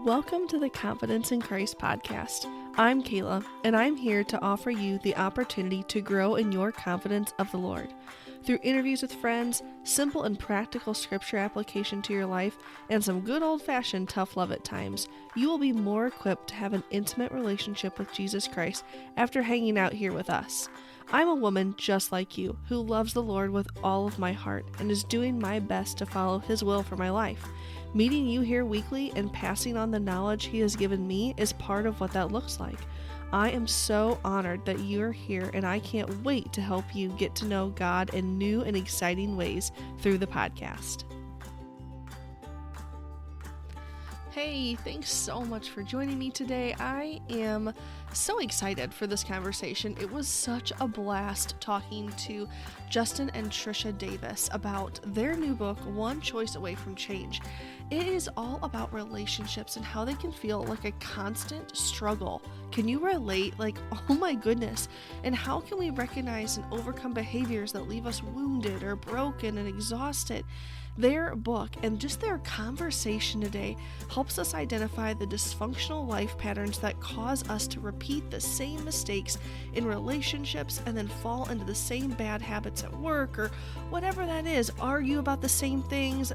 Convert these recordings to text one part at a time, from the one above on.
Welcome to the Confidence in Christ podcast. I'm Kayla, and I'm here to offer you the opportunity to grow in your confidence of the Lord. Through interviews with friends, simple and practical scripture application to your life, and some good old-fashioned tough love at times, you will be more equipped to have an intimate relationship with Jesus Christ after hanging out here with us. I'm a woman just like you who loves the Lord with all of my heart and is doing my best to follow His will for my life. Meeting you here weekly and passing on the knowledge He has given me is part of what that looks like. I am so honored that you're here, and I can't wait to help you get to know God in new and exciting ways through the podcast. Hey, thanks so much for joining me today. I am so excited for this conversation. It was such a blast talking to Justin and Trisha Davis about their new book, One Choice Away from Change. It is all about relationships and how they can feel like a constant struggle. Can you relate? Like, oh my goodness. And how can we recognize and overcome behaviors that leave us wounded or broken and exhausted? Their book and just their conversation today helps us identify the dysfunctional life patterns that cause us to repeat the same mistakes in relationships and then fall into the same bad habits at work or whatever that is. Argue about the same things.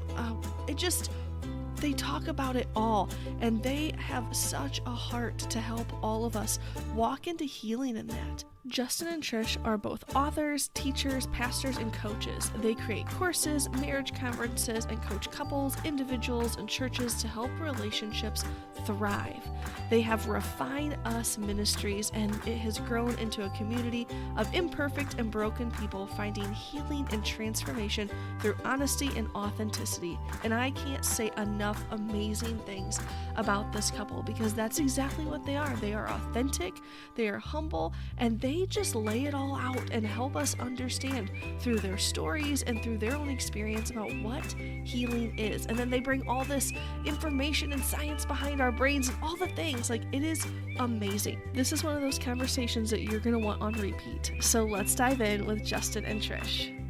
They talk about it all, and they have such a heart to help all of us walk into healing in that. Justin and Trish are both authors, teachers, pastors, and coaches. They create courses, marriage conferences, and coach couples, individuals, and churches to help relationships thrive. They have RefineUs Ministries, and it has grown into a community of imperfect and broken people finding healing and transformation through honesty and authenticity. And I can't say enough amazing things about this couple because that's exactly what they are. They are authentic, they are humble, and they just lay it all out and help us understand through their stories and through their own experience about what healing is. And then they bring all this information and science behind our brains and all the things. Like, it is amazing. This is one of those conversations that you're going to want on repeat. So let's dive in with Justin and Trish.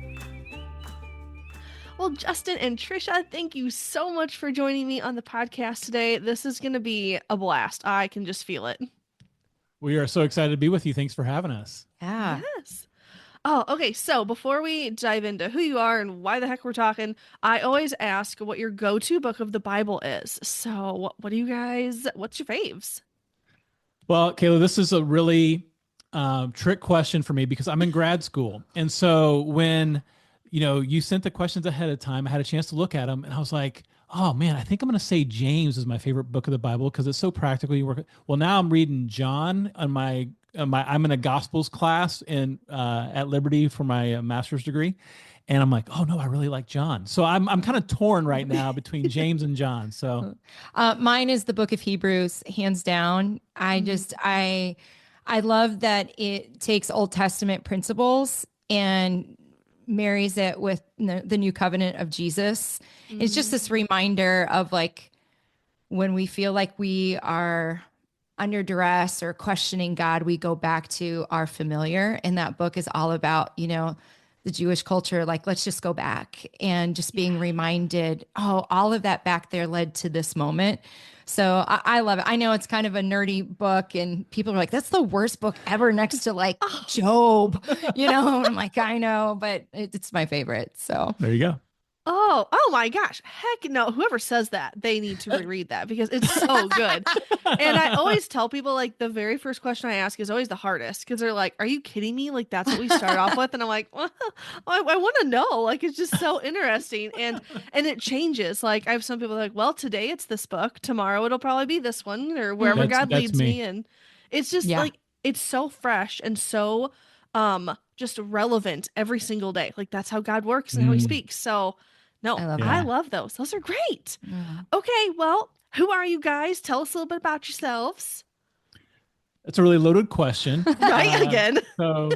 Well, Justin and Trisha, thank you so much for joining me on the podcast today. This is going to be a blast. I can just feel it. We are so excited to be with you. Thanks for having us. Yeah. Yes. Oh, okay. So before we dive into who you are and why the heck we're talking, I always ask what your go-to book of the Bible is. So what's your faves? Well, Kayla, this is a really trick question for me because I'm in grad school. And so when, you sent the questions ahead of time, I had a chance to look at them and I was like, oh man, I think I'm going to say James is my favorite book of the Bible because it's so practical. Well, now I'm reading John I'm in a Gospels class at Liberty for my master's degree. And I'm like, oh no, I really like John. So I'm kind of torn right now between James and John. So mine is the book of Hebrews, hands down. I love that it takes Old Testament principles and marries it with the new covenant of Jesus. It's just this reminder of like when we feel like we are under duress or questioning God, we go back to our familiar. And that book is all about, the Jewish culture. Like, let's just go back and just being reminded, oh, all of that back there led to this moment. So I love it. I know it's kind of a nerdy book and people are like, that's the worst book ever next to like Job, and I'm like, I know, but it's my favorite. So there you go. Oh my gosh. Heck no. Whoever says that, they need to reread that because it's so good. And I always tell people like the very first question I ask is always the hardest because they're like, are you kidding me? Like, that's what we start off with. And I'm like, well, I want to know. Like, it's just so interesting. And it changes. Like, I have some people like, well, today it's this book. Tomorrow it'll probably be this one or wherever God leads me. And it's just like, it's so fresh and so just relevant every single day. Like, that's how God works and how He speaks. So no, I love those. Those are great. Yeah. Okay, well, who are you guys? Tell us a little bit about yourselves. That's a really loaded question. Right, again. So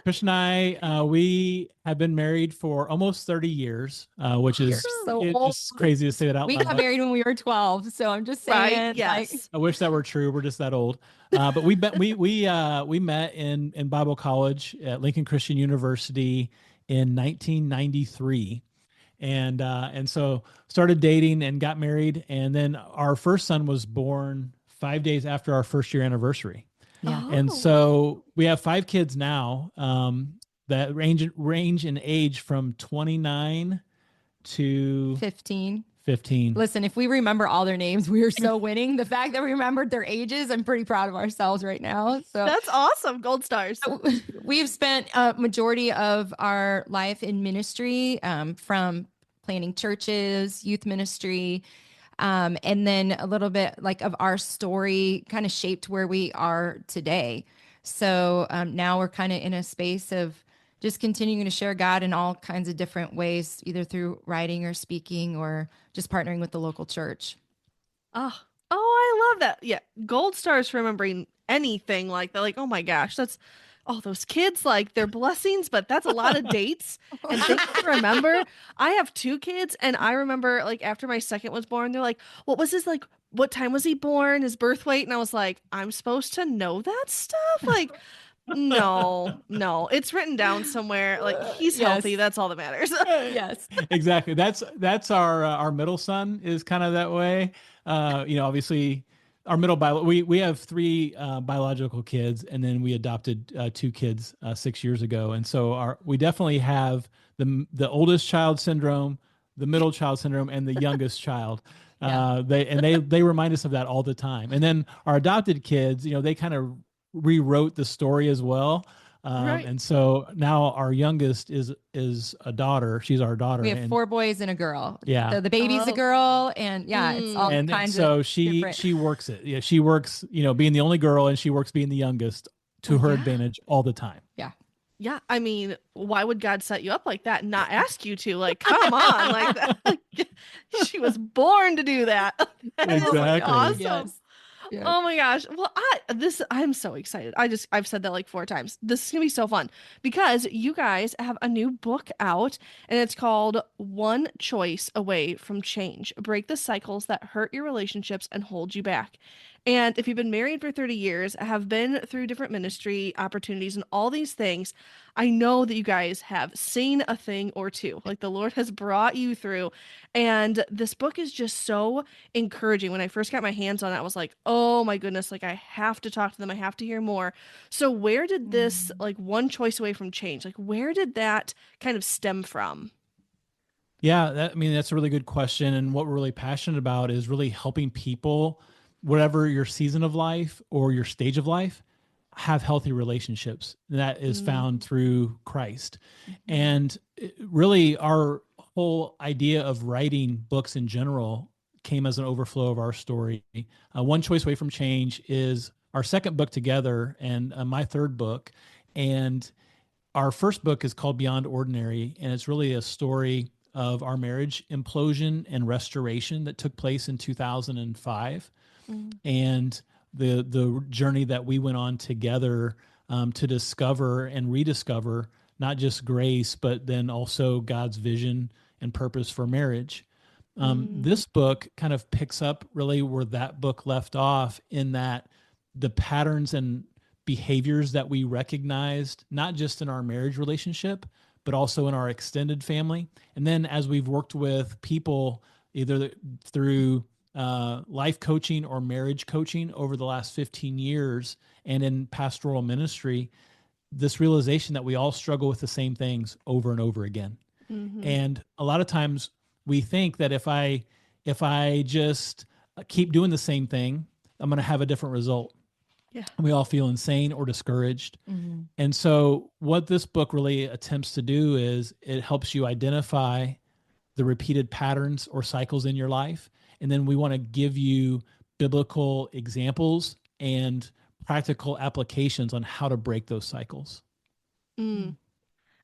Trish and I, we have been married for almost 30 years, which is just crazy to say that out loud. We got married when we were 12, so I'm just saying. Right, yes. I wish that were true. We're just that old. But we met in Bible college at Lincoln Christian University in 1993. And so started dating and got married. And then our first son was born 5 days after our first year anniversary. Yeah. And Oh. so we have 5 kids now, that range in age from 29 to 15. 15. Listen, if we remember all their names, we are so winning. The fact that we remembered their ages, I'm pretty proud of ourselves right now. So That's awesome. Gold stars. we've spent a majority of our life in ministry, from planning churches, youth ministry, and then a little bit like of our story kind of shaped where we are today. So now we're kind of in a space of just continuing to share God in all kinds of different ways, either through writing or speaking or just partnering with the local church. Oh, I love that. Yeah, gold stars for remembering anything like that. Like, oh my gosh, that's all those kids, like they're blessings, but that's a lot of dates and things to remember. I have 2 kids, and I remember like after my second was born, they're like, what was his like? What time was he born? His birth weight? And I was like, I'm supposed to know that stuff? Like, no, it's written down somewhere. Like he's Yes. healthy. That's all that matters. Yes. Exactly. That's our middle son is kind of that way. Obviously our we have 3 biological kids, and then we adopted 2 kids 6 years ago. And so we definitely have the oldest child syndrome, the middle child syndrome, and the youngest child. Yeah. They remind us of that all the time. And then our adopted kids, they kind of rewrote the story as well. Right. And so now our youngest is a daughter. She's our daughter. We have and 4 boys and a girl. Yeah. So the baby's a Oh. girl, and yeah, it's all and kinds so of different. she works it. Yeah, she works, being the only girl, and she works being the youngest to Well, her yeah. advantage all the time. Yeah. Yeah, I mean, why would God set you up like that and not ask you to? Like, come on, like that. Like, she was born to do that. That is Exactly. awesome. Yes. Yeah. Oh my gosh. Well, I'm so excited. I've said that like 4 times. This is gonna be so fun because you guys have a new book out, and it's called One Choice Away from Change. Break the cycles that hurt your relationships and hold you back. And if you've been married for 30 years, have been through different ministry opportunities and all these things, I know that you guys have seen a thing or two. Like the Lord has brought you through. And this book is just so encouraging. When I first got my hands on it, I was like, oh my goodness, like I have to talk to them. I have to hear more. So where did this like one choice away from change? Like where did that kind of stem from? Yeah, that's a really good question. And what we're really passionate about is really helping people, whatever your season of life or your stage of life, have healthy relationships. And that is found through Christ. And really, our whole idea of writing books in general came as an overflow of our story. One Choice Away from Change is our second book together, and my third book. And our first book is called Beyond Ordinary, and it's really a story of our marriage implosion and restoration that took place in 2005, and the journey that we went on together to discover and rediscover not just grace, but then also God's vision and purpose for marriage. This book kind of picks up really where that book left off, in that the patterns and behaviors that we recognized, not just in our marriage relationship, but also in our extended family. And then as we've worked with people, either through life coaching or marriage coaching over the last 15 years and in pastoral ministry, this realization that we all struggle with the same things over and over again. And a lot of times we think that if I just keep doing the same thing, I'm going to have a different result. Yeah. And we all feel insane or discouraged. And so what this book really attempts to do is it helps you identify the repeated patterns or cycles in your life. And then we want to give you biblical examples and practical applications on how to break those cycles.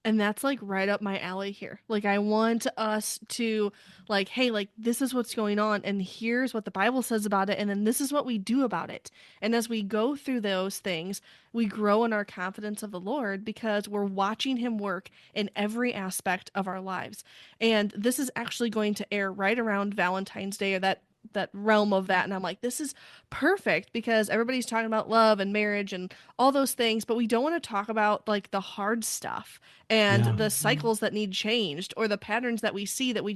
And that's like right up my alley here. Like I want us to like, hey, like this is what's going on and here's what the Bible says about it, and then this is what we do about it. And as we go through those things, we grow in our confidence of the Lord because we're watching him work in every aspect of our lives. And this is actually going to air right around Valentine's Day, or that that realm of that, and I'm like, this is perfect because everybody's talking about love and marriage and all those things, but we don't want to talk about like the hard stuff and Yeah. the cycles that need changed, or the patterns that we see that we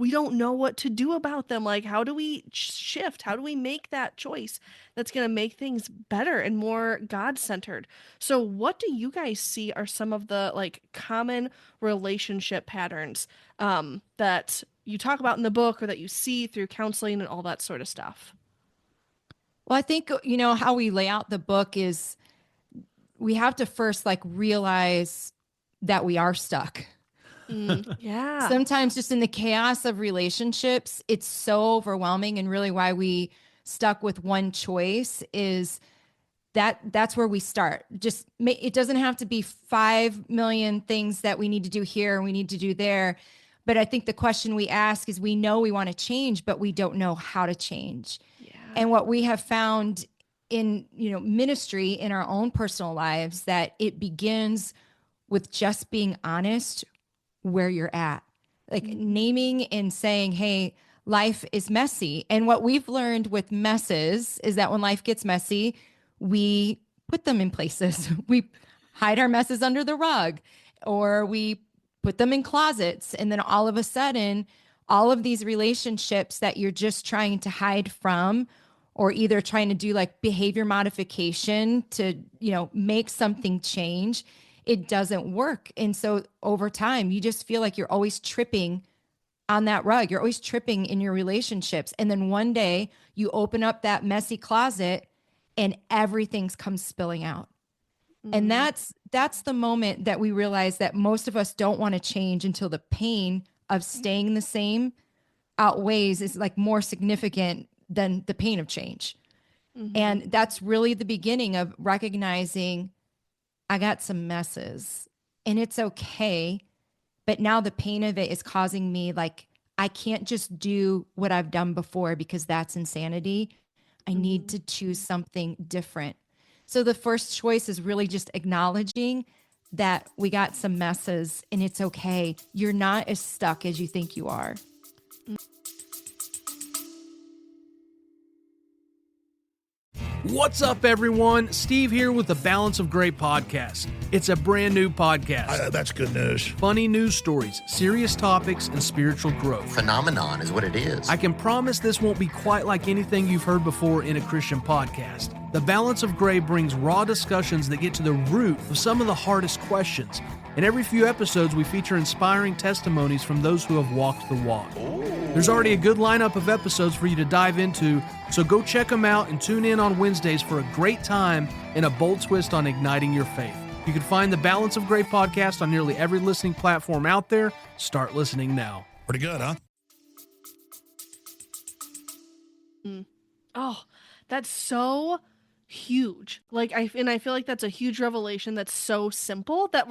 don't know what to do about them. Like, how do we shift? How do we make that choice that's going to make things better and more God-centered? So what do you guys see are some of the like common relationship patterns that you talk about in the book, or that you see through counseling and all that sort of stuff? Well, I think, how we lay out the book is we have to first like realize that we are stuck. Yeah. Sometimes just in the chaos of relationships, it's so overwhelming. And really why we stuck with one choice is that's where we start. It doesn't have to be 5 million things that we need to do here and we need to do there. But I think the question we ask is, we know we want to change, but we don't know how to change. Yeah. And what we have found in, ministry in our own personal lives, that it begins with just being honest where you're at, like naming and saying, hey, life is messy. And what we've learned with messes is that when life gets messy, we put them in places. We hide our messes under the rug, or we put them in closets. And then all of a sudden, all of these relationships that you're just trying to hide from, or either trying to do like behavior modification to, make something change, it doesn't work. And so over time, you just feel like you're always tripping on that rug. You're always tripping in your relationships. And then one day you open up that messy closet and everything's come spilling out. And that's the moment that we realize that most of us don't want to change until the pain of staying the same outweighs, is like more significant than the pain of change. And that's really the beginning of recognizing, I got some messes and it's okay. But now the pain of it is causing me, like, I can't just do what I've done before because that's insanity. I need to choose something different. So the first choice is really just acknowledging that we got some messes and it's okay. You're not as stuck as you think you are. What's up, everyone? Steve here with the Balance of Gray podcast. It's a brand new podcast. That's good news. Funny news stories, serious topics, and spiritual growth. Phenomenon is what it is. I can promise this won't be quite like anything you've heard before in a Christian podcast. The Balance of Gray brings raw discussions that get to the root of some of the hardest questions. In every few episodes, we feature inspiring testimonies from those who have walked the walk. There's already a good lineup of episodes for you to dive into, so go check them out and tune in on Wednesdays for a great time and a bold twist on igniting your faith. You can find the Balance of Gray podcast on nearly every listening platform out there. Start listening now. Pretty good, huh? Oh, that's so huge. Like, I feel like that's a huge revelation that's so simple that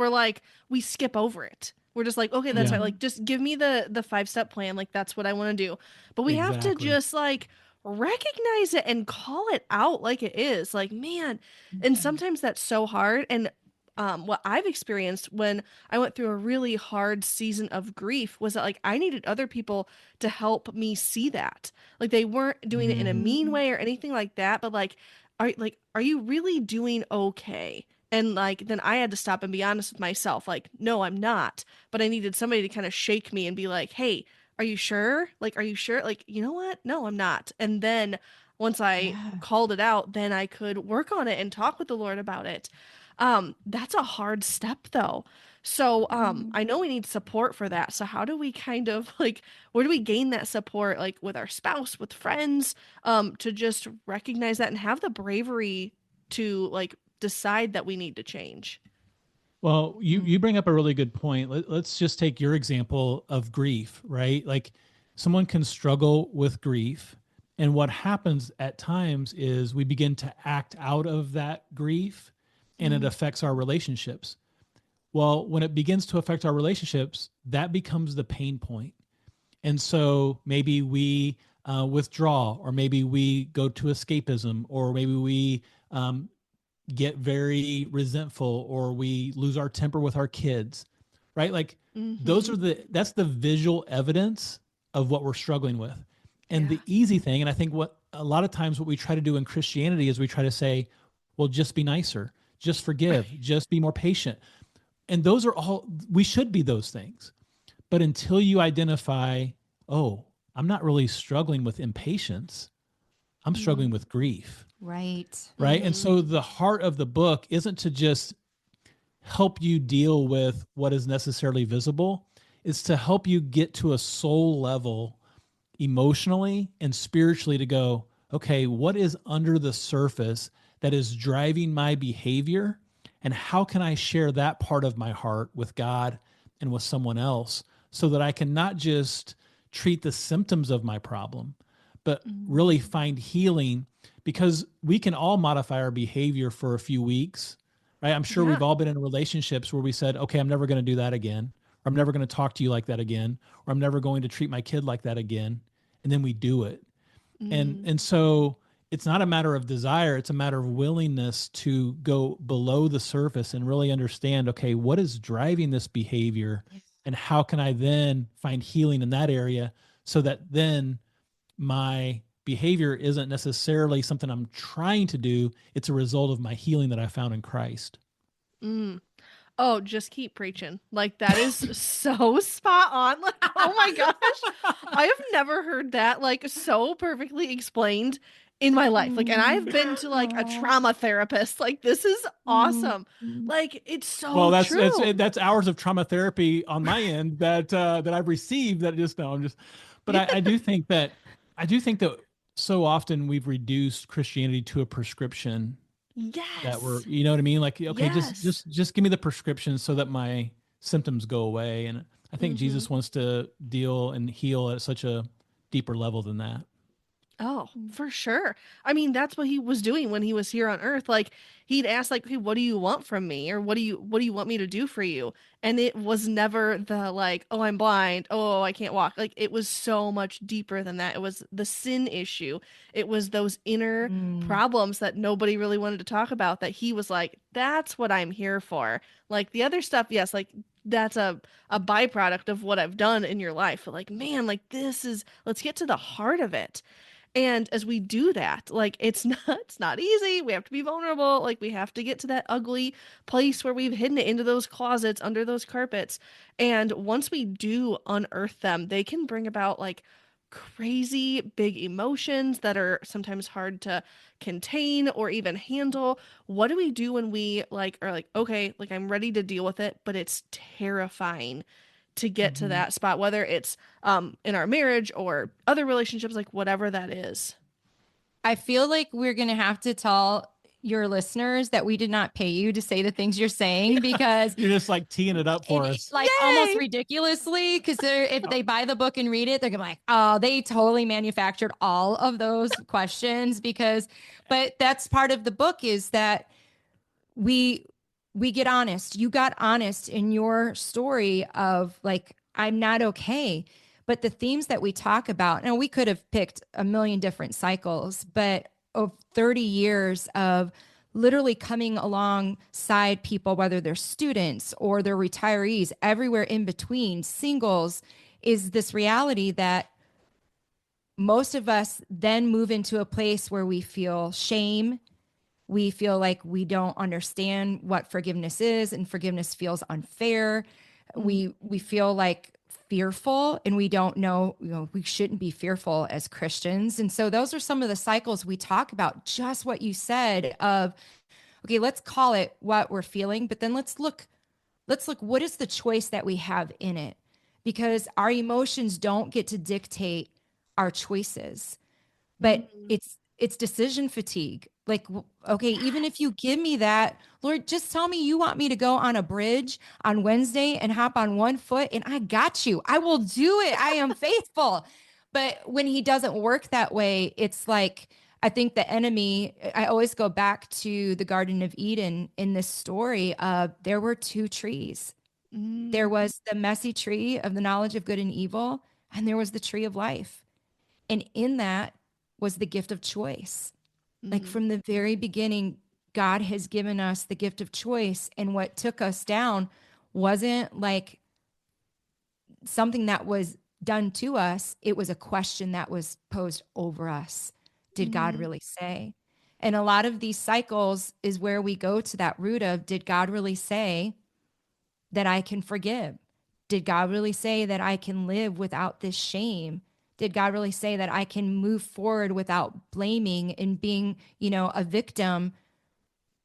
we skip over it. We're just like, okay, that's right. Like, just give me the 5-step plan. Like, that's what I want to do. But we have to just like recognize it and call it out like it is. Like, man, and sometimes that's so hard. And what I've experienced when I went through a really hard season of grief was that, like, I needed other people to help me see that. Like, they weren't doing it in a mean way or anything like that, but are you really doing okay? And like, then I had to stop and be honest with myself. Like, no, I'm not. But I needed somebody to kind of shake me and be like, hey, are you sure? Like, are you sure? Like, you know what? No, I'm not. And then once I called it out, then I could work on it and talk with the Lord about it. That's a hard step though. So I know we need support for that. So how do we kind of like, where do we gain that support? Like with our spouse, with friends, to just recognize that and have the bravery to like decide that we need to change. Well, you bring up a really good point. Let's just take your example of grief, right? Like, someone can struggle with grief, and what happens at times is we begin to act out of that grief, and it affects our relationships. Well, when it begins to affect our relationships, that becomes the pain point. And so maybe we withdraw, or maybe we go to escapism, or maybe we get very resentful, or we lose our temper with our kids, right? Like that's the visual evidence of what we're struggling with. And the easy thing, and I think what a lot of times what we try to do in Christianity is we try to say, well, just be nicer, just forgive, just be more patient. And those are all, we should be those things. But until you identify, oh, I'm not really struggling with impatience, I'm struggling with grief. Right. Right. And so the heart of the book isn't to just help you deal with what is necessarily visible, it's to help you get to a soul level emotionally and spiritually to go, okay, what is under the surface that is driving my behavior? And how can I share that part of my heart with God and with someone else so that I can not just treat the symptoms of my problem, but really find healing? Because we can all modify our behavior for a few weeks, right? I'm sure we've all been in relationships where we said, okay, I'm never going to do that again, or I'm never going to talk to you like that again, or I'm never going to treat my kid like that again. And then we do it. And so it's not a matter of desire, it's a matter of willingness to go below the surface and really understand, okay, what is driving this behavior and how can I then find healing in that area so that then my behavior isn't necessarily something I'm trying to do, it's a result of my healing that I found in Christ. Oh, just keep preaching. Like, that is so spot on. Like, oh my gosh. I have never heard that, like, so perfectly explained in my life. Like, and I've been to, like, a trauma therapist. Like, this is awesome. Like, it's so Well, true. that's hours of trauma therapy on my end that I've received that just, no, I'm just, but I do think that so often we've reduced Christianity to a prescription that we're, Yes. you know what I mean? Like, okay, Yes. just give me the prescription so that my symptoms go away. And I think Jesus wants to deal and heal at such a deeper level than that. Oh, for sure. I mean, that's what he was doing when he was here on earth. Like, he'd ask, like, "Hey, what do you want from me?" Or what do you want me to do for you? And it was never the like, "Oh, I'm blind. Oh, I can't walk." Like, it was so much deeper than that. It was the sin issue. It was those inner problems that nobody really wanted to talk about, that he was like, "That's what I'm here for." Like, the other stuff, yes, like, that's a byproduct of what I've done in your life. But like, man, like, let's get to the heart of it. And as we do that, like, it's not easy. We have to be vulnerable. Like, we have to get to that ugly place where we've hidden it into those closets, under those carpets. And once we do unearth them, they can bring about like crazy big emotions that are sometimes hard to contain or even handle. What do we do when we like are like, okay, like, I'm ready to deal with it, but it's terrifying to get to that spot, whether it's in our marriage or other relationships, like whatever that is. I feel like we're going to have to tell your listeners that we did not pay you to say the things you're saying, because You're just like teeing it up for us. like almost Yay! ridiculously, because if they buy the book and read it, they're gonna be like, oh, they totally manufactured all of those questions. But that's part of the book, is that we get honest. You got honest in your story of like, I'm not okay. But the themes that we talk about, and we could have picked a million different cycles, but of 30 years of literally coming alongside people, whether they're students or they're retirees, everywhere in between, singles, is this reality that most of us then move into a place where we feel shame. We feel like we don't understand what forgiveness is, and forgiveness feels unfair. We feel like fearful, and we don't know, we shouldn't be fearful as Christians. And so those are some of the cycles we talk about, just what you said of, okay, let's call it what we're feeling, but then let's look, what is the choice that we have in it? Because our emotions don't get to dictate our choices, but it's decision fatigue. Like, okay, even if you give me that, Lord, just tell me you want me to go on a bridge on Wednesday and hop on one foot, and I got you. I will do it. I am faithful. But when he doesn't work that way, it's like, I think the enemy, I always go back to the Garden of Eden in this story of, there were two trees. There was the messy tree of the knowledge of good and evil, and there was the tree of life. And in that was the gift of choice. Like, from the very beginning, God has given us the gift of choice. And what took us down wasn't like something that was done to us, it was a question that was posed over us. Did God Mm-hmm. really say? And a lot of these cycles is where we go to that root of, did God really say that I can forgive? Did God really say that I can live without this shame? Did God really say that I can move forward without blaming and being, a victim,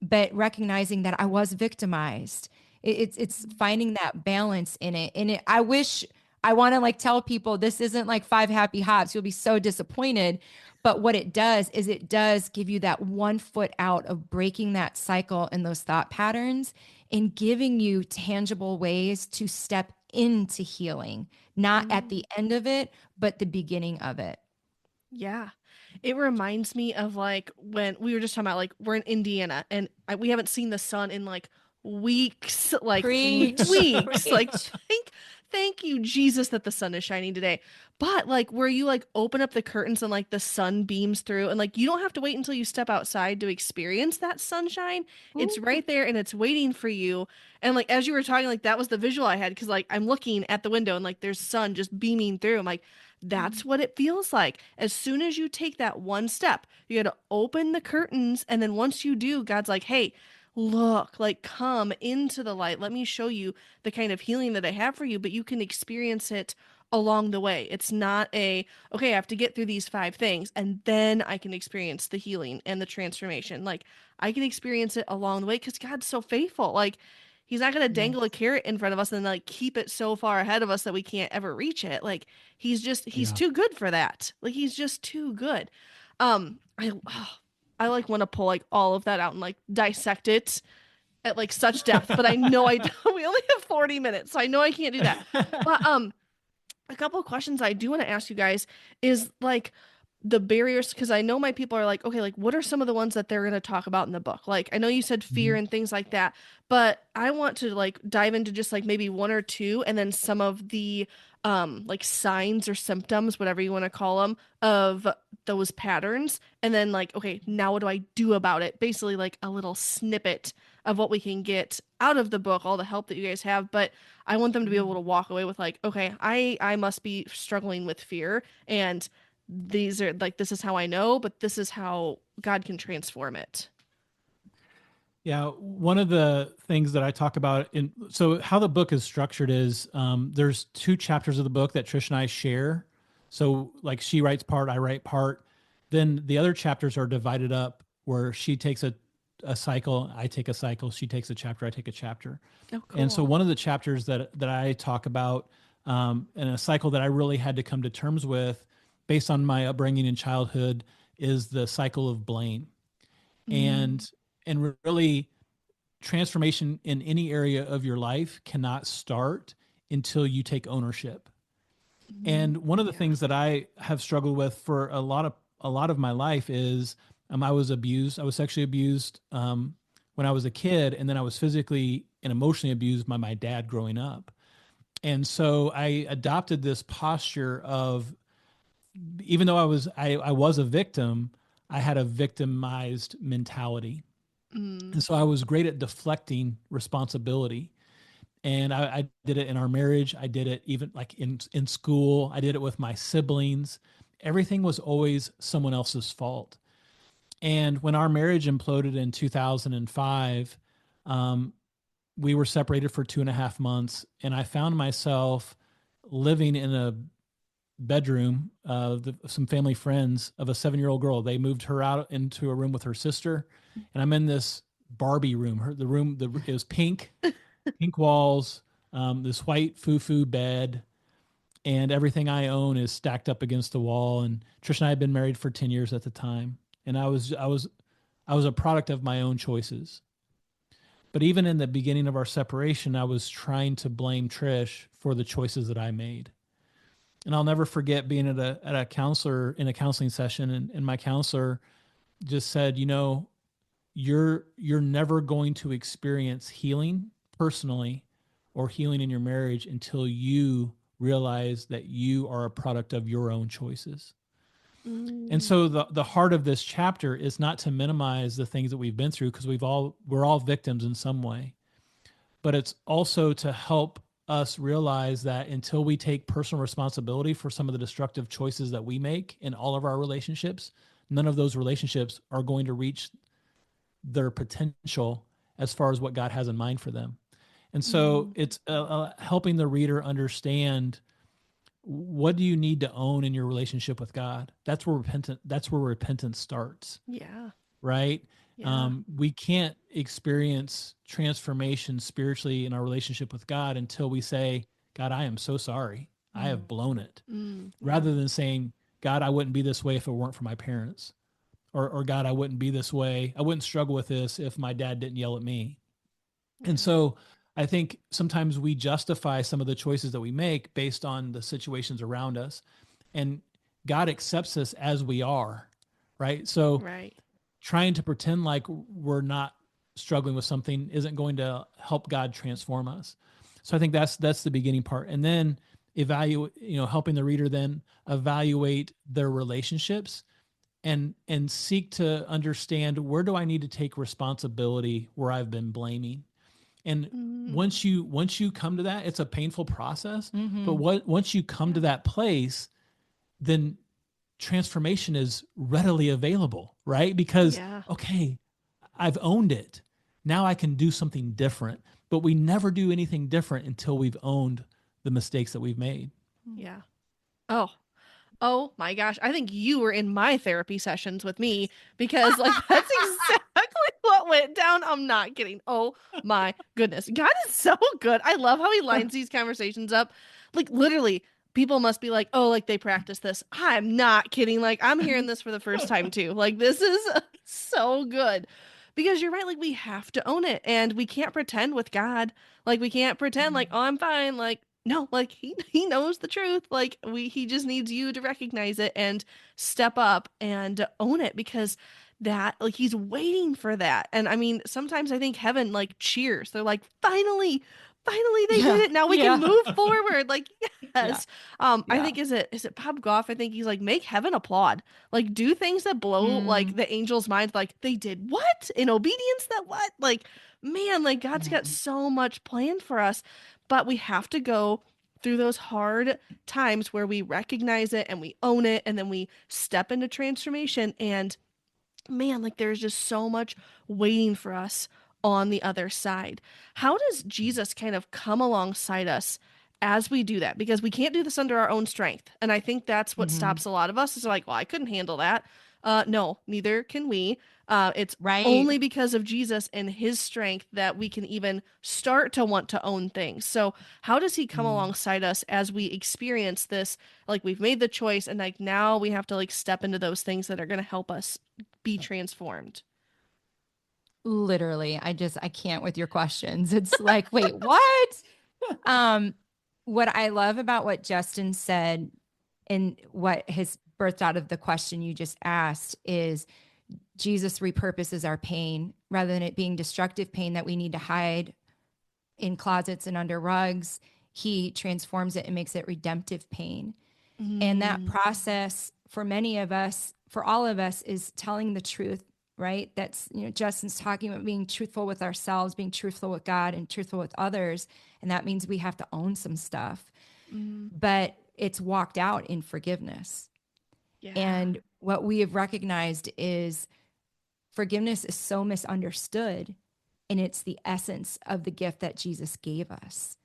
but recognizing that I was victimized? It's finding that balance in it. And I want to like tell people this isn't like 5 happy hops. You'll be so disappointed. But what it does is it does give you that 1 foot out of breaking that cycle and those thought patterns and giving you tangible ways to step into healing, not at the end of it, but the beginning of it. Yeah. It reminds me of like when we were just talking about like we're in Indiana and we haven't seen the sun in like weeks, like Preach, weeks. Like preach. thank you Jesus that the sun is shining today. But like where you like open up the curtains and like the sun beams through and like you don't have to wait until you step outside to experience that sunshine. It's Ooh. right there and it's waiting for you. And like as you were talking, like that was the visual I had because like I'm looking at the window and like there's sun just beaming through. I'm like, that's what it feels like. As soon as you take that one step, you got to open the curtains. And then once you do, God's like, hey, look, like come into the light. Let me show you the kind of healing that I have for you, but you can experience it along the way. It's not okay, I have to get through these 5 things and then I can experience the healing and the transformation. Like I can experience it along the way because God's so faithful. Like he's not going to Yes. dangle a carrot in front of us and like keep it so far ahead of us that we can't ever reach it. Like he's Yeah. too good for that. Like he's just too good. I like want to pull like all of that out and like dissect it at like such depth, but I know I don't. We only have 40 minutes, so I know I can't do that. But a couple of questions I do want to ask you guys is like the barriers because I know my people are like, okay, like what are some of the ones that they're going to talk about in the book? Like I know you said fear Mhm. and things like that, but I want to like dive into just like maybe one or two and then some of the like signs or symptoms, whatever you want to call them, of those patterns. And then like, okay, now what do I do about it? Basically like a little snippet of what we can get out of the book, all the help that you guys have, but I want them to be able to walk away with like, okay, I must be struggling with fear and these are like this is how I know, but this is how God can transform it. Yeah, one of the things that I talk about so how the book is structured is there's 2 chapters of the book that Trish and I share. So like she writes part, I write part. Then the other chapters are divided up where she takes a cycle, I take a cycle, she takes a chapter, I take a chapter. Oh, And so cool. one of the chapters that I talk about and a cycle that I really had to come to terms with based on my upbringing in childhood is the cycle of blame. Mm, And really transformation in any area of your life cannot start until you take ownership. And one of the yeah. things that I have struggled with for a lot of my life is I was abused. I was sexually abused when I was a kid, and then I was physically and emotionally abused by my dad growing up. And so I adopted this posture of, even though I was a victim, I had a victimized mentality. Mm, And so I was great at deflecting responsibility. And I did it in our marriage. I did it even like in school. I did it with my siblings. Everything was always someone else's fault. And when our marriage imploded in 2005, um, we were separated for 2.5 months. And I found myself living in a bedroom of some family friends of a 7-year-old girl. They moved her out into a room with her sister. And I'm in this Barbie room. It was pink walls, this white foo-foo bed, and everything I own is stacked up against the wall. And Trish and I had been married for 10 years at the time, and I was a product of my own choices. But even in the beginning of our separation, I was trying to blame Trish for the choices that I made. And I'll never forget being at a counselor in a counseling session, and my counselor just said, you're never going to experience healing personally or healing in your marriage until you realize that you are a product of your own choices. And mm, so the heart of this chapter is not to minimize the things that we've been through, because we're all victims in some way, but it's also to help us realize that until we take personal responsibility for some of the destructive choices that we make in all of our relationships, none of those relationships are going to reach their potential as far as what God has in mind for them. And so it's helping the reader understand, what do you need to own in your relationship with God? That's where repentance starts, Yeah. right? Yeah. We can't experience transformation spiritually in our relationship with God until we say, God, I am so sorry. I have blown it. Yeah. Rather than saying, God, I wouldn't be this way if it weren't for my parents. Or God, I wouldn't be this way. I wouldn't struggle with this if my dad didn't yell at me. And so I think sometimes we justify some of the choices that we make based on the situations around us. And God accepts us as we are, right? So Right. trying to pretend like we're not struggling with something isn't going to help God transform us. So I think that's the beginning part. And then helping the reader then evaluate their relationships and seek to understand, where do I need to take responsibility where I've been blaming. And once you come to that, it's a painful process, but once you come to that place, then transformation is readily available, right? Because, okay, I've owned it. Now I can do something different, but we never do anything different until we've owned the mistakes that we've made. Yeah. Oh my gosh. I think you were in my therapy sessions with me, because like that's exactly what went down. I'm not kidding. Oh my goodness. God is so good. I love how he lines these conversations up. Like literally, people must be like, "Oh, like they practice this." I'm not kidding. Like I'm hearing this for the first time too. Like this is so good. Because you're right, like we have to own it, and we can't pretend with God. Like we can't pretend like, "Oh, I'm fine." Like no, like he knows the truth. Like he just needs you to recognize it and step up and own it, because that, like, he's waiting for that. And I mean, sometimes I think heaven like cheers. They're like, finally they did Yeah. it. Now we Yeah. can move forward. Like, Yeah. yes. I Yeah. think is it Bob Goff? I think he's like, make heaven applaud. Like do things that blow like the angels' minds. Like they did what? In obedience, that what? Like, man, like God's got so much planned for us. But we have to go through those hard times where we recognize it and we own it, and then we step into transformation. And man, like there's just so much waiting for us on the other side. How does Jesus kind of come alongside us as we do that? Because we can't do this under our own strength. And I think that's what stops a lot of us, is like, well, I couldn't handle that. No, neither can we. It's Right. only because of Jesus and his strength that we can even start to want to own things. So how does he come alongside us as we experience this? Like we've made the choice, and like now we have to like step into those things that are going to help us be transformed. Literally, I can't with your questions. It's like, wait, what? Um, what I love about what Justin said and what has birthed out of the question you just asked is Jesus repurposes our pain rather than it being destructive pain that we need to hide in closets and under rugs. He transforms it and makes it redemptive pain. And that process for many of us, for all of us, is telling the truth, right? That's, Justin's talking about being truthful with ourselves, being truthful with God, and truthful with others. And that means we have to own some stuff. But it's walked out in forgiveness. Yeah. And what we have recognized is forgiveness is so misunderstood, and it's the essence of the gift that Jesus gave us.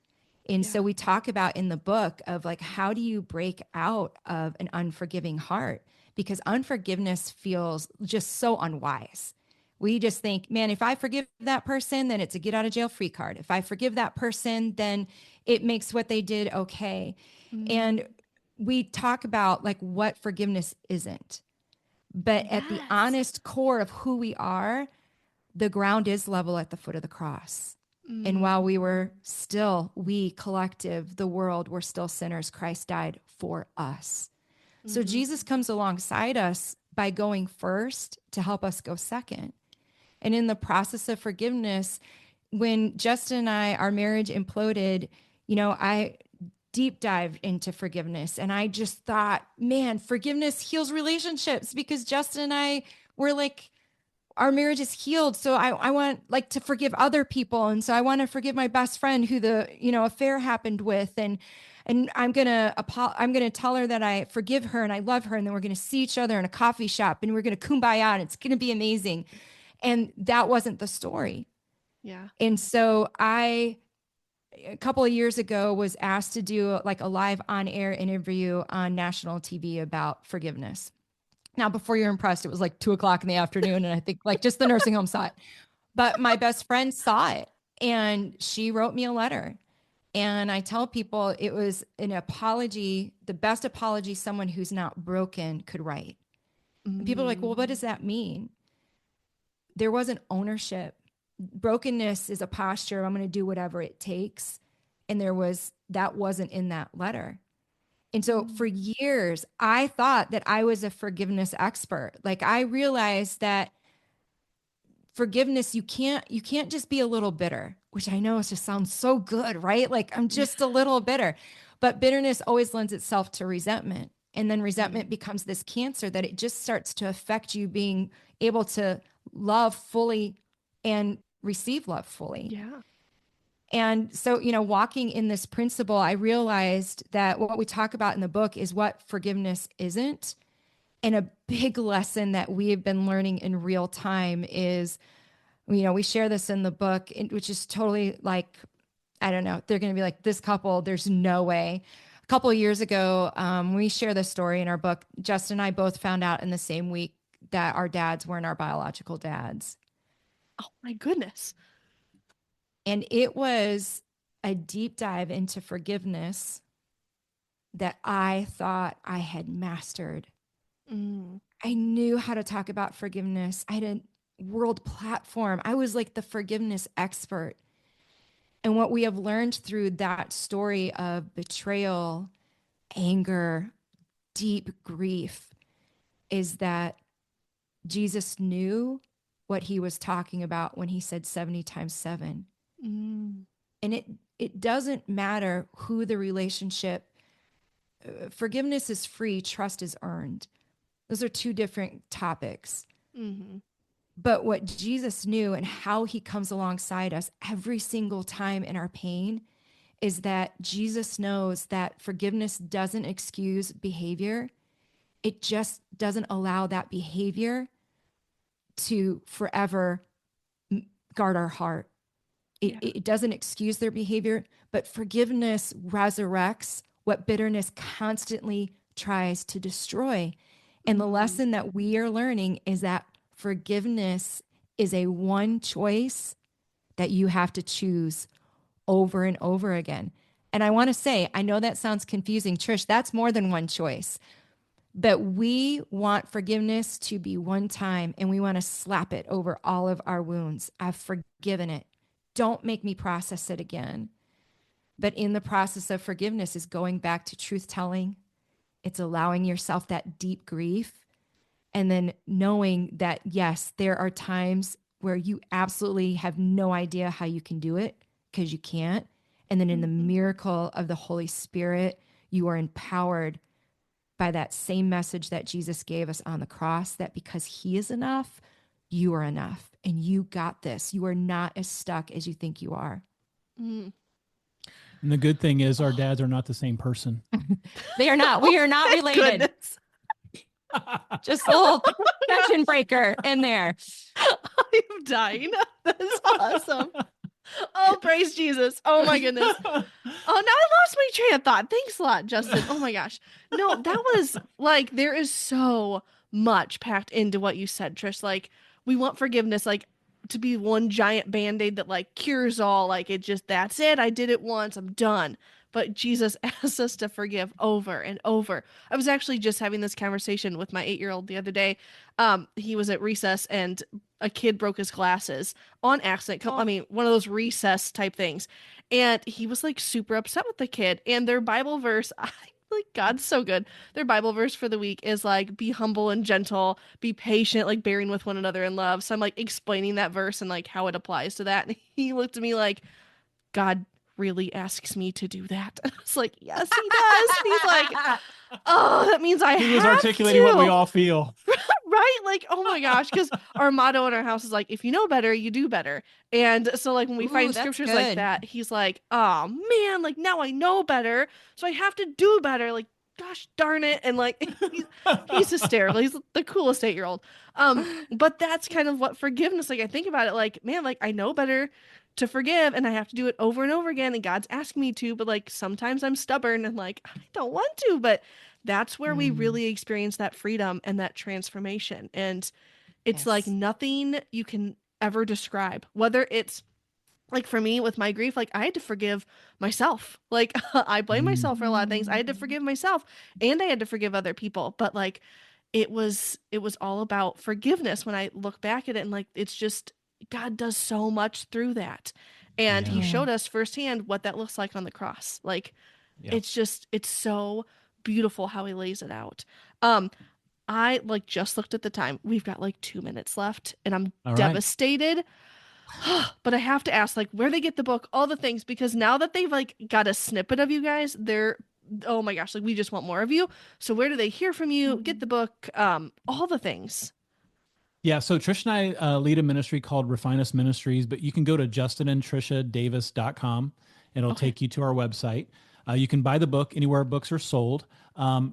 And so we talk about in the book of like, how do you break out of an unforgiving heart? Because unforgiveness feels just so unwise. We just think, man, if I forgive that person, then it's a get out of jail free card. If I forgive that person, then it makes what they did okay. And we talk about like what forgiveness isn't. But at the honest core of who we are, the ground is level at the foot of the cross. And while we were still, we collective, the world, were still sinners, Christ died for us. So Jesus comes alongside us by going first to help us go second. And in the process of forgiveness, when Justin and our marriage imploded, I deep dived into forgiveness. And I just thought, man, forgiveness heals relationships, because Justin and I were like our marriage is healed. So I want like to forgive other people. And so I want to forgive my best friend who the, affair happened with. And I'm going to tell her that I forgive her and I love her. And then we're going to see each other in a coffee shop and we're going to kumbaya and it's going to be amazing. And that wasn't the story. Yeah. And so a couple of years ago was asked to do like a live on air interview on national TV about forgiveness. Now, before you're impressed, it was like 2:00 in the afternoon. And I think like just the nursing home saw it, but my best friend saw it and she wrote me a letter. And I tell people it was an apology, the best apology someone who's not broken could write. And people are like, well, what does that mean? There wasn't ownership. Brokenness is a posture. I'm going to do whatever it takes. And that wasn't in that letter. And so for years, I thought that I was a forgiveness expert. Like I realized that forgiveness, you can't just be a little bitter, which I know just sounds so good, right? Like I'm just a little bitter, but bitterness always lends itself to resentment. And then resentment becomes this cancer that it just starts to affect you being able to love fully and receive love fully. Yeah. And so, walking in this principle, I realized that what we talk about in the book is what forgiveness isn't. And a big lesson that we have been learning in real time is, we share this in the book, which is totally like, I don't know, they're going to be like, this couple, there's no way. A couple of years ago, we share this story in our book. Justin and I both found out in the same week that our dads weren't our biological dads. Oh my goodness. And it was a deep dive into forgiveness that I thought I had mastered. I knew how to talk about forgiveness. I had a world platform. I was like the forgiveness expert. And what we have learned through that story of betrayal, anger, deep grief is that Jesus knew what he was talking about when he said 70 times 7. And it doesn't matter who the relationship, forgiveness is free, trust is earned. Those are two different topics. But what Jesus knew and how he comes alongside us every single time in our pain is that Jesus knows that forgiveness doesn't excuse behavior. It just doesn't allow that behavior to forever guard our heart. It doesn't excuse their behavior, but forgiveness resurrects what bitterness constantly tries to destroy. And the lesson that we are learning is that forgiveness is a one choice that you have to choose over and over again. And I want to say, I know that sounds confusing, Trish, that's more than one choice. But we want forgiveness to be one time and we want to slap it over all of our wounds. I've forgiven it. Don't make me process it again. But in the process of forgiveness is going back to truth telling. It's allowing yourself that deep grief. And then knowing that, yes, there are times where you absolutely have no idea how you can do it because you can't. And then in the miracle of the Holy Spirit, you are empowered by that same message that Jesus gave us on the cross, that because he is enough, you are enough and you got this. You are not as stuck as you think you are. And the good thing is our dads are not the same person. They are not. We are not related. Just a little session breaker in there. I'm dying. That's awesome. Oh, praise Jesus. Oh my goodness. Oh, now I lost my train of thought. Thanks a lot, Justin. Oh my gosh. No, that was like, there is so much packed into what you said, Trish. Like, we want forgiveness, like, to be one giant band-aid that like cures all. Like, it just, that's it. I did it once. I'm done. But Jesus asks us to forgive over and over. I was actually just having this conversation with my 8-year-old the other day. He was at recess and a kid broke his glasses on accident. I mean, one of those recess type things. And he was like super upset with the kid. And their Bible verse, like, God's so good. Their Bible verse for the week is like, be humble and gentle, be patient, like bearing with one another in love. So I'm like explaining that verse and like how it applies to that. And he looked at me like, God really asks me to do that. It's like, yes, he does. And he's like, oh, that means I have to. He was articulating what we all feel. Right? Like, oh my gosh. Because our motto in our house is like, if you know better, you do better. And so like when we Ooh, find that's scriptures like good. that, he's like, oh man, like now I know better. So I have to do better. Like, gosh darn it. And like he's hysterical. He's the coolest 8-year-old. But that's kind of what forgiveness, like I think about it, like, man, like I know better to forgive and I have to do it over and over again. And God's asking me to, but like sometimes I'm stubborn and like I don't want to, but that's where we really experience that freedom and that transformation. And it's like Yes. nothing you can ever describe, whether it's like for me with my grief, like I had to forgive myself. Like I blame myself for a lot of things. I had to forgive myself and I had to forgive other people. But like it was all about forgiveness when I look back at it, and like it's just God does so much through that. And he Yeah. showed us firsthand what that looks like on the cross. Like Yeah. it's so beautiful how he lays it out. I like just looked at the time. We've got like 2 minutes left and I'm All right. devastated. But I have to ask, like, where they get the book, all the things, because now that they've like got a snippet of you guys, they're, oh my gosh, like we just want more of you. So where do they hear from you? Get the book, all the things. Yeah, so Trish and I lead a ministry called RefineUs Ministries, but you can go to justinandtrishadavis.com. It'll Okay. take you to our website. You can buy the book anywhere books are sold.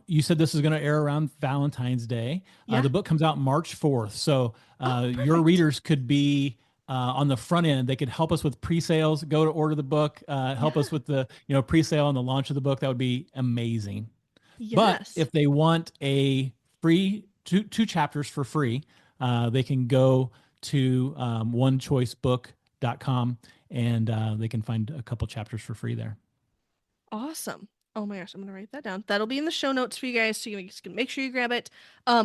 You said this is going to air around Valentine's Day. Yeah. The book comes out March 4th. So your perfect. readers could be on the front end. They could help us with pre-sales, go to order the book, help us with the pre-sale and the launch of the book. That would be amazing. But Yes. if they want a free two chapters for free, they can go to onechoicebook.com and they can find a couple chapters for free there. Awesome. Oh my gosh, I'm gonna write that down. That'll be in the show notes for you guys, so you just can make sure you grab it.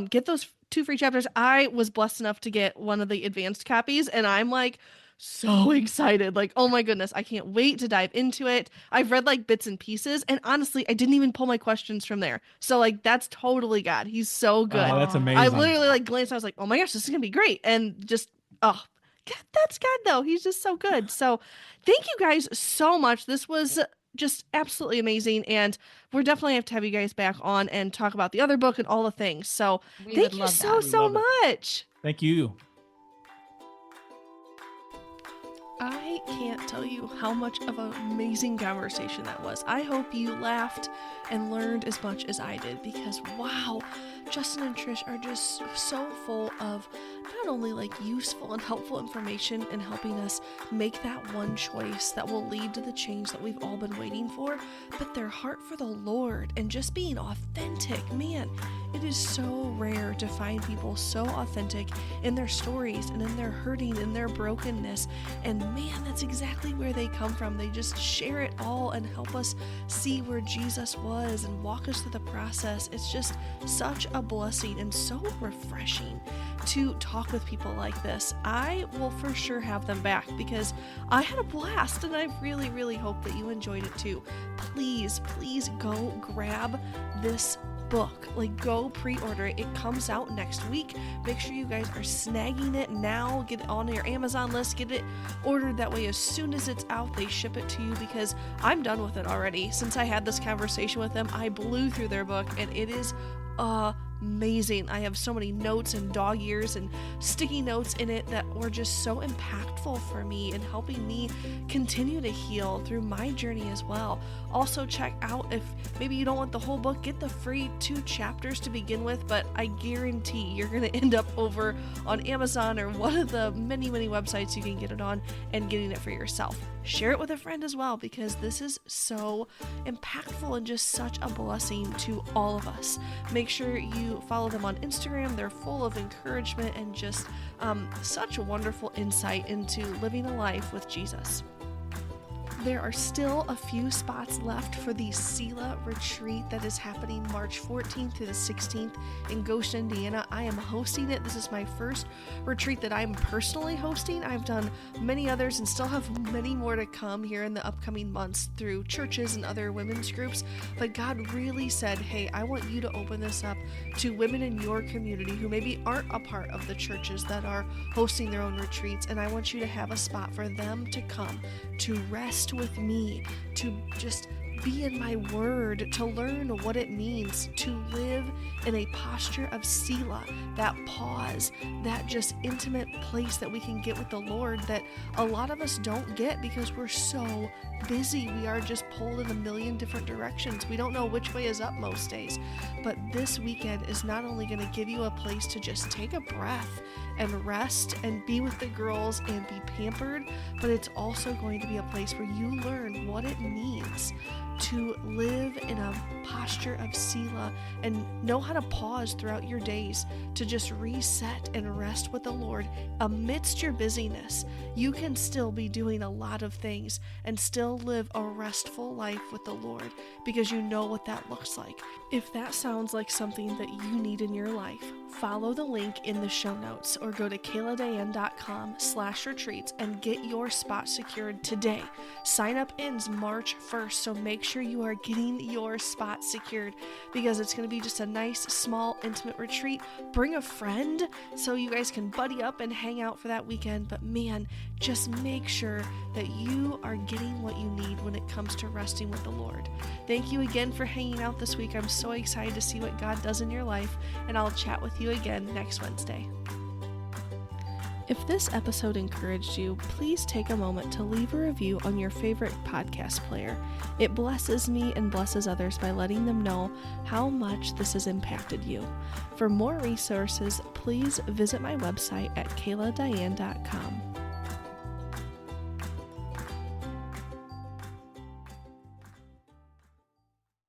Get those 2 free chapters. I was blessed enough to get one of the advanced copies, and I'm like so excited. Like, oh my goodness, I can't wait to dive into it. I've read like bits and pieces, and honestly, I didn't even pull my questions from there. So like that's totally God. He's so good. Oh, that's Aw. amazing. I literally like glanced, I was like, oh my gosh, this is gonna be great. And just oh God, that's God though. He's just so good. So thank you guys so much. This was just absolutely amazing, and we're definitely have to have you guys back on and talk about the other book and all the things. So We thank would you love so that. so We love it. much. Thank you. I can't tell you how much of an amazing conversation that was. I hope you laughed and learned as much as I did, because wow, Justin and Trish are just so full of not only like useful and helpful information in helping us make that one choice that will lead to the change that we've all been waiting for, but their heart for the Lord and just being authentic. Man, it is so rare to find people so authentic in their stories and in their hurting and their brokenness. And man, that's exactly where they come from. They just share it all and help us see where Jesus was and walk us through the process. It's just such a blessing and so refreshing to talk with people like this. I will for sure have them back because I had a blast, and I really, really hope that you enjoyed it too. Please, please go grab this book. Like, go pre-order it. It comes out next week. Make sure you guys are snagging it now. Get it on your Amazon list. Get it ordered. That way, as soon as it's out, they ship it to you, because I'm done with it already. Since I had this conversation with them, I blew through their book, and it is amazing. I have so many notes and dog ears and sticky notes in it that were just so impactful for me and helping me continue to heal through my journey as well. Also, check out, if maybe you don't want the whole book, get the free 2 chapters to begin with, but I guarantee you're going to end up over on Amazon or one of the many, many websites you can get it on and getting it for yourself. Share it with a friend as well, because this is so impactful and just such a blessing to all of us. Make sure you follow them on Instagram. They're full of encouragement and just such a wonderful insight into living a life with Jesus. There are still a few spots left for the Sela retreat that is happening March 14th to the 16th in Goshen, Indiana. I am hosting it. This is my first retreat that I'm personally hosting. I've done many others and still have many more to come here in the upcoming months through churches and other women's groups. But God really said, hey, I want you to open this up to women in your community who maybe aren't a part of the churches that are hosting their own retreats. And I want you to have a spot for them to come to rest with me, to just be in my word, to learn what it means to live in a posture of Selah, that pause, that just intimate place that we can get with the Lord that a lot of us don't get because we're so busy. We are just pulled in a million different directions. We don't know which way is up most days. But this weekend is not only going to give you a place to just take a breath and rest and be with the girls and be pampered, but it's also going to be a place where you learn what it means to live in a posture of Selah and know how to pause throughout your days to just reset and rest with the Lord. Amidst your busyness, you can still be doing a lot of things and still live a restful life with the Lord because you know what that looks like. If that sounds like something that you need in your life, follow the link in the show notes or go to kayladiane.com/retreats and get your spot secured today. Sign up ends March 1st, so make sure you are getting your spot secured because it's going to be just a nice, small, intimate retreat. Bring a friend so you guys can buddy up and hang out for that weekend, but man, just make sure that you are getting what you need when it comes to resting with the Lord. Thank you again for hanging out this week. I'm so excited to see what God does in your life, and I'll chat with you again next Wednesday. If this episode encouraged you, please take a moment to leave a review on your favorite podcast player. It blesses me and blesses others by letting them know how much this has impacted you. For more resources, please visit my website at kayladiane.com.